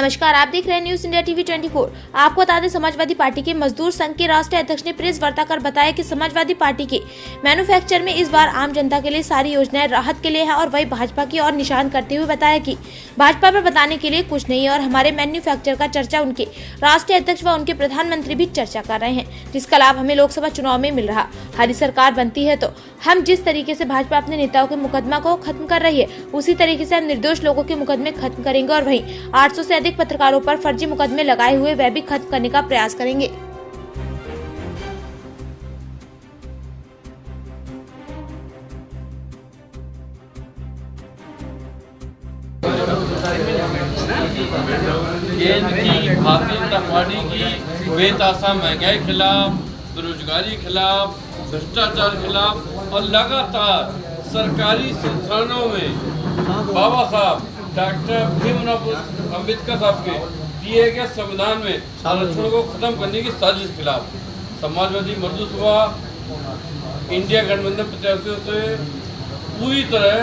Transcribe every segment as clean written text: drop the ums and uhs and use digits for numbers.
नमस्कार, आप देख रहे हैं न्यूज इंडिया टीवी 24। आपको बता दें, समाजवादी पार्टी के मजदूर संघ के राष्ट्रीय अध्यक्ष ने प्रेस वार्ता कर बताया कि समाजवादी पार्टी के मैन्युफैक्चर में इस बार आम जनता के लिए सारी योजनाएं राहत के लिए है और वही भाजपा की ओर निशान करते हुए बताया कि भाजपा पर बताने के लिए कुछ नहीं है और हमारे मैन्युफैक्चर का चर्चा उनके राष्ट्रीय अध्यक्ष व उनके प्रधानमंत्री भी चर्चा कर रहे हैं, जिसका लाभ हमें लोकसभा चुनाव में मिल रहा। हमारी सरकार बनती है तो हम जिस तरीके से भाजपा अपने नेताओं के मुकदमा को खत्म कर रही है, उसी तरीके से हम निर्दोष लोगों के मुकदमे खत्म करेंगे और वहीं 800 से अधिक पत्रकारों पर फर्जी मुकदमे लगाए हुए वह भी खत्म करने का प्रयास करेंगे। केंद्र की भारतीय जनता पार्टी की बेतहाशा महंगाई खिलाफ, बेरोजगारी खिलाफ, भ्रष्टाचार खिलाफ और लगातार सरकारी संस्थानों में बाबा साहब डॉक्टर भीमराव अम्बेडकर साहब के दिए गए संविधान में आरक्षण को खत्म करने की साजिश के खिलाफ समाजवादी मजदूर सभा इंडिया गठबंधन प्रत्याशियों से पूरी तरह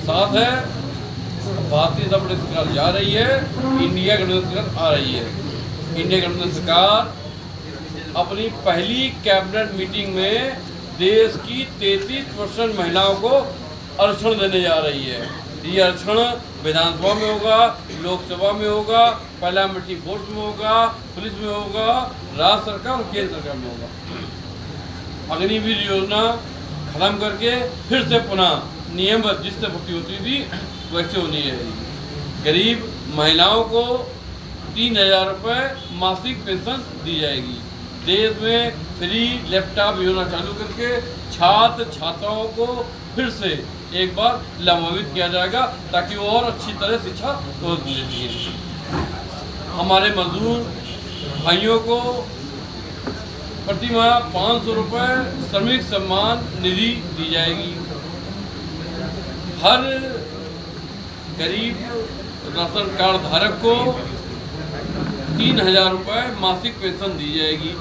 साथ है। भारतीय जनता पार्टी सरकार जा रही है, इंडिया गठबंधन सरकार आ रही है। इंडिया गठबंधन सरकार अपनी पहली कैबिनेट मीटिंग में देश की 33% महिलाओं को आरक्षण देने जा रही है। ये आरक्षण विधानसभा में होगा, लोकसभा में होगा, पार्लियामेंट्री फोर्स में होगा, पुलिस में होगा, राज्य सरकार और केंद्र सरकार में होगा। अग्निवीर योजना खत्म करके फिर से पुनः नियमबद्ध जिससे भर्ती होती थी वैसे होनी है। गरीब महिलाओं को 3000 रुपये मासिक पेंशन दी जाएगी। देश में फ्री लैपटॉप योजना चालू करके छात्र छात्राओं को फिर से एक बार लाभान्वित किया जाएगा ताकि वो और अच्छी तरह शिक्षा ले सकें। हमारे मजदूर भाइयों को प्रतिमाह 500 रुपये श्रमिक सम्मान निधि दी जाएगी। हर गरीब राशन कार्ड धारक को 3000 रुपये मासिक पेंशन दी जाएगी।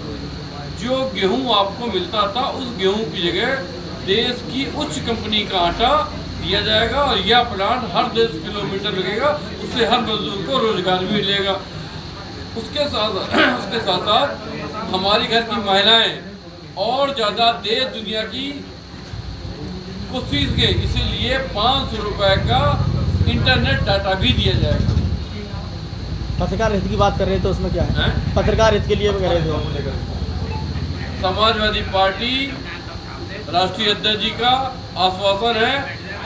जो गेहूं आपको मिलता था उस गेहूं की जगह देश की उच्च कंपनी का आटा दिया जाएगा और यह प्लांट हर 10 किलोमीटर लगेगा, उससे हर मजदूर को रोजगार भी मिलेगा। उसके साथ साथ हमारी घर की महिलाएं और ज़्यादा देश दुनिया की कोशिश के इसीलिए 500 रुपये का इंटरनेट डाटा भी दिया जाएगा। पत्रकार हित की बात कर रहे थे, उसमें क्या है? पत्रकार हित के लिए कह रहे थे। समाजवादी पार्टी राष्ट्रीय अध्यक्ष जी का आश्वासन है,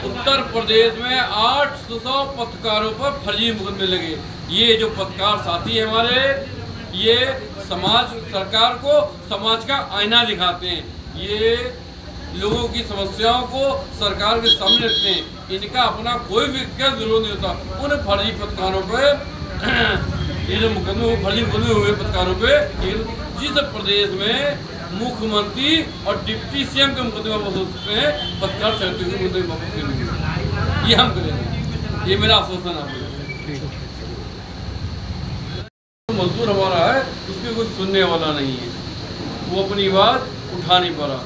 उत्तर प्रदेश में 800 पत्रकारों पर फर्जी मुकदमे लगे। ये जो पत्रकार साथी है हमारे, ये समाज सरकार को समाज का आईना दिखाते हैं। ये लोगों की समस्याओं को सरकार के सामने रखते हैं। इनका अपना कोई व्यक्तिगत विरोध नहीं होता। उन फर्जी पत्रकारों पर ये जो मुकदमे फर्जी मुकदमे हुए पत्रकारों पे, जिस प्रदेश में मुख्यमंत्री और डिप्टी सीएम के मुकदमे वापस हो सकते हैं, पत्रकार साहित्य के मुकदमे वापस करेंगे। ये हम करेंगे, ये मेरा आश्वासन है। मजदूर हमारा है, उसके कुछ सुनने वाला नहीं है, वो अपनी बात उठा नहीं पा रहा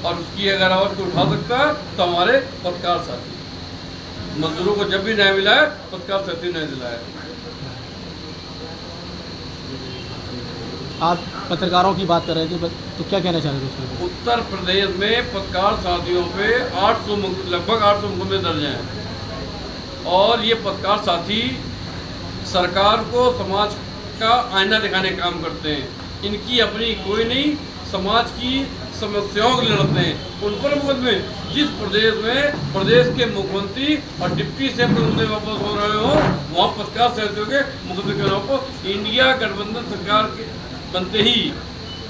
और उसकी अगर आवाज़ को उठा सकता है तो हमारे पत्रकार साथी मजदूरों को जब भी न्याय मिला है, पत्रकार साथी न्याय दिलाया। आप पत्रकारों की बात कर रहे थे, तो क्या कहना चाह रहे थे? उत्तर प्रदेश में पत्रकार साथियों पे लगभग 800 मुकदमे दर्ज हैं और ये पत्रकार साथी सरकार को समाज का आईना दिखाने का काम करते हैं। इनकी अपनी कोई नहीं, समाज की समस्याओं के लिए लड़ते हैं। उन पर मुकदमे जिस प्रदेश में प्रदेश के मुख्यमंत्री और डिप्टी सीएम के मुकदमे वापस हो रहे हो, वहाँ पत्रकार साथियों के मुकदमे के नाम पर इंडिया गठबंधन सरकार के बनते ही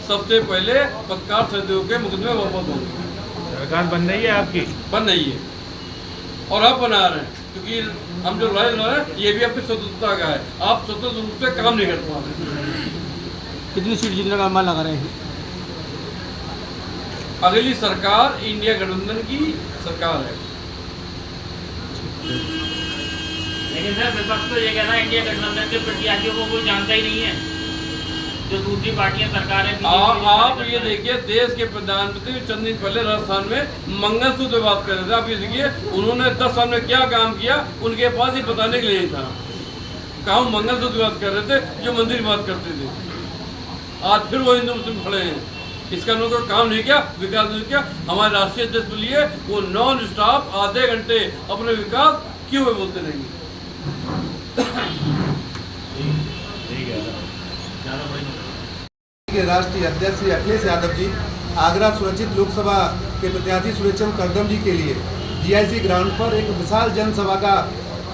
सबसे पहले पत्रकार साथियों के मुकदमे वापस होंगे। सरकार बन रही है आपकी? बन रही है और आप बना रहे हैं, क्योंकि हम जो लड़ाई लड़ रहे हैं ये भी आपकी स्वतंत्रता का है। आप स्वतंत्र रूप से काम नहीं कर पा रहे। कितनी सीट जीतने का अनुमान लगा रहे हैं? अगली सरकार इंडिया गठबंधन की सरकार है। लेकिन सर विपक्ष तो ये कहना है इंडिया गठबंधन के प्रत्याशियों को कोई जानता ही नहीं है, जो दूसरी पार्टियां सरकारें। आप ये देखिए, देश के प्रधानमंत्री चंद दिन पहले राजस्थान में मंगलसूत्र पे बात कर रहे थे। आप ये देखिए उन्होंने 10 साल में क्या काम किया, उनके पास ही बताने के लिए नहीं था। काम मंगलसूत्र की बात कर रहे थे, जो मंदिर की बात करते थे। आज फिर वो हिंदू मुस्लिम खड़े हैं। इसका उन्होंने कोई काम नहीं किया, विकास नहीं किया। हमारे राष्ट्रीय अध्यक्ष बोलिए वो नॉन स्टॉप आधे घंटे अपने विकास क्यों हुए बोलते रहेंगे। राष्ट्रीय अध्यक्ष श्री अखिलेश यादव जी आगरा सुरक्षित लोकसभा के प्रत्याशी सुरेशचंद्र करदम जी के लिए जीआईसी ग्राउंड पर एक विशाल जनसभा का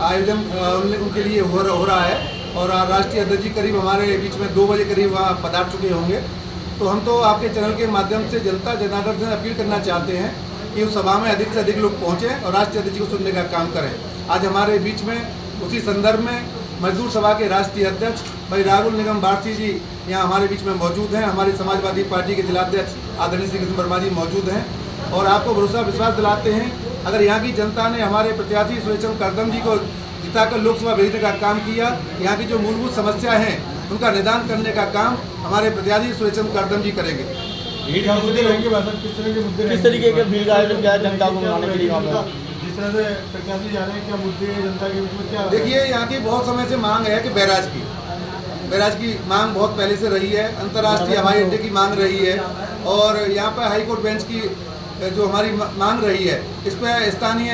आयोजन उनके लिए हो रहा है और राष्ट्रीय अध्यक्ष जी करीब हमारे बीच में 2 बजे करीब वहाँ पधार चुके होंगे। तो हम तो आपके चैनल के माध्यम से जनता जनार्दन से अपील करना चाहते हैं कि उस सभा में अधिक से अधिक लोग पहुँचें और राष्ट्रीय अध्यक्ष जी को सुनने का काम करें। आज हमारे बीच में उसी संदर्भ में मजदूर सभा के राष्ट्रीय अध्यक्ष भाई राहुल निगम भारती जी यहाँ हमारे बीच में मौजूद हैं। हमारी समाजवादी पार्टी के जिलाध्यक्ष आदरणीय श्री कृष्ण वर्मा जी मौजूद हैं और आपको भरोसा विश्वास दिलाते हैं अगर यहाँ की जनता ने हमारे प्रत्याशी सुरेशचंद्र करदम जी को जिताकर लोकसभा भेजने का काम किया, यहाँ की जो मूलभूत समस्या हैं उनका निदान करने का काम हमारे प्रत्याशी सुरेशचंद्र करदम जी करेंगे। किस तरीके के भीड़ का आयोजन किया है जनता को मनाने के लिए? जिस तरह से प्रत्याशी जा रहे हैं, क्या मुद्दे हैं जनता के बीच में? क्या देखिए, यहाँ की बहुत समय से मांग है कि बैराज की मांग बहुत पहले से रही है, अंतर्राष्ट्रीय हवाई अड्डे की मांग रही है और यहाँ पर हाईकोर्ट बेंच की जो हमारी मांग रही है, इस पर स्थानीय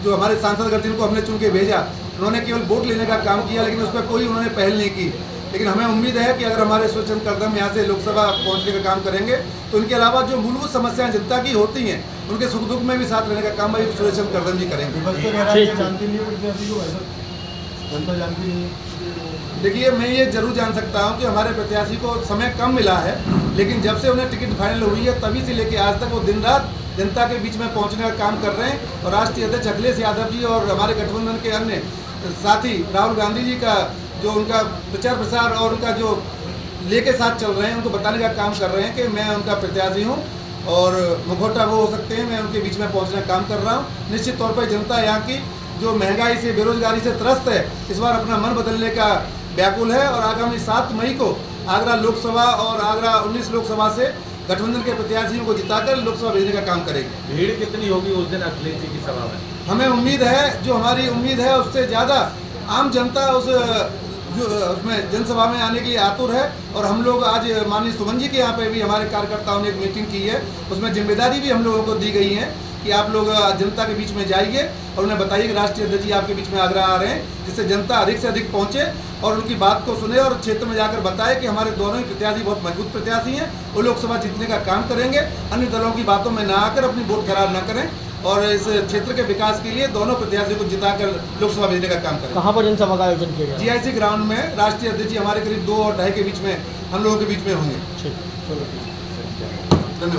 जो हमारे सांसद गर्जन को हमने चुन के भेजा, उन्होंने केवल वोट लेने का काम किया लेकिन उस पर कोई उन्होंने पहल नहीं की। लेकिन हमें उम्मीद है कि अगर हमारे सुरेशचंद्र करदम यहाँ से लोकसभा पहुँचने का काम करेंगे तो उनके अलावा जो मूलभूत समस्याएं जनता की होती हैं उनके सुख दुख में भी साथ रहने का काम भाई सुरेशचंद्र करदम जी करेंगे। जानती नहीं प्रत्याशी को, जनता जानती नहीं। देखिए, मैं ये जरूर जान सकता हूँ कि हमारे प्रत्याशी को समय कम मिला है लेकिन जब से उन्हें टिकट फाइनल हुई है तभी से लेकर आज तक वो दिन रात जनता के बीच में पहुँचने का काम कर रहे हैं और राष्ट्रीय अध्यक्ष अखिलेश यादव जी और हमारे गठबंधन के अन्य साथी राहुल गांधी जी का जो उनका प्रचार प्रसार और उनका जो लेके साथ चल रहे हैं उनको बताने का काम कर रहे हैं कि मैं उनका प्रत्याशी हूँ और मुखौटा वो हो सकते हैं, मैं उनके बीच में पहुँचने का काम कर रहा हूँ। निश्चित तौर पर जनता यहाँ की जो महंगाई से बेरोजगारी से त्रस्त है इस बार अपना मन बदलने का व्याकुल है और आगामी 7 मई को आगरा लोकसभा और आगरा 19 लोकसभा से गठबंधन के प्रत्याशियों को जिताकर लोकसभा भेजने का काम करेंगे। भीड़ कितनी होगी उस दिन अखिलेश जी की सभा में? हमें उम्मीद है, जो हमारी उम्मीद है उससे ज़्यादा आम जनता उसमें जनसभा में आने के लिए आतुर है और हम लोग आज माननीय सुमन जी के यहाँ पे भी हमारे कार्यकर्ताओं ने एक मीटिंग की है, उसमें जिम्मेदारी भी हम लोगों को दी गई है कि आप लोग जनता के बीच में जाइए और उन्हें बताइए कि राष्ट्रीय अध्यक्ष जी आपके बीच में आगरा आ रहे हैं, जिससे जनता अधिक से अधिक पहुंचे और उनकी बात को सुने और क्षेत्र में जाकर बताए कि हमारे दोनों ही प्रत्याशी बहुत मजबूत प्रत्याशी हैं, वो लोकसभा जीतने का काम करेंगे, अन्य दलों की बातों में ना आकर अपनी वोट खराब ना करें और इस क्षेत्र के विकास के लिए दोनों प्रत्याशियों को जिताकर लोकसभा भेजने का काम करें। कहाँ पर जनसभा का आयोजन किया गया? जीआईसी ग्राउंड में राष्ट्रीय अध्यक्ष जी हमारे करीब 2 और 2:30 के बीच में हम लोगों के बीच में होंगे। ठीक, धन्यवाद।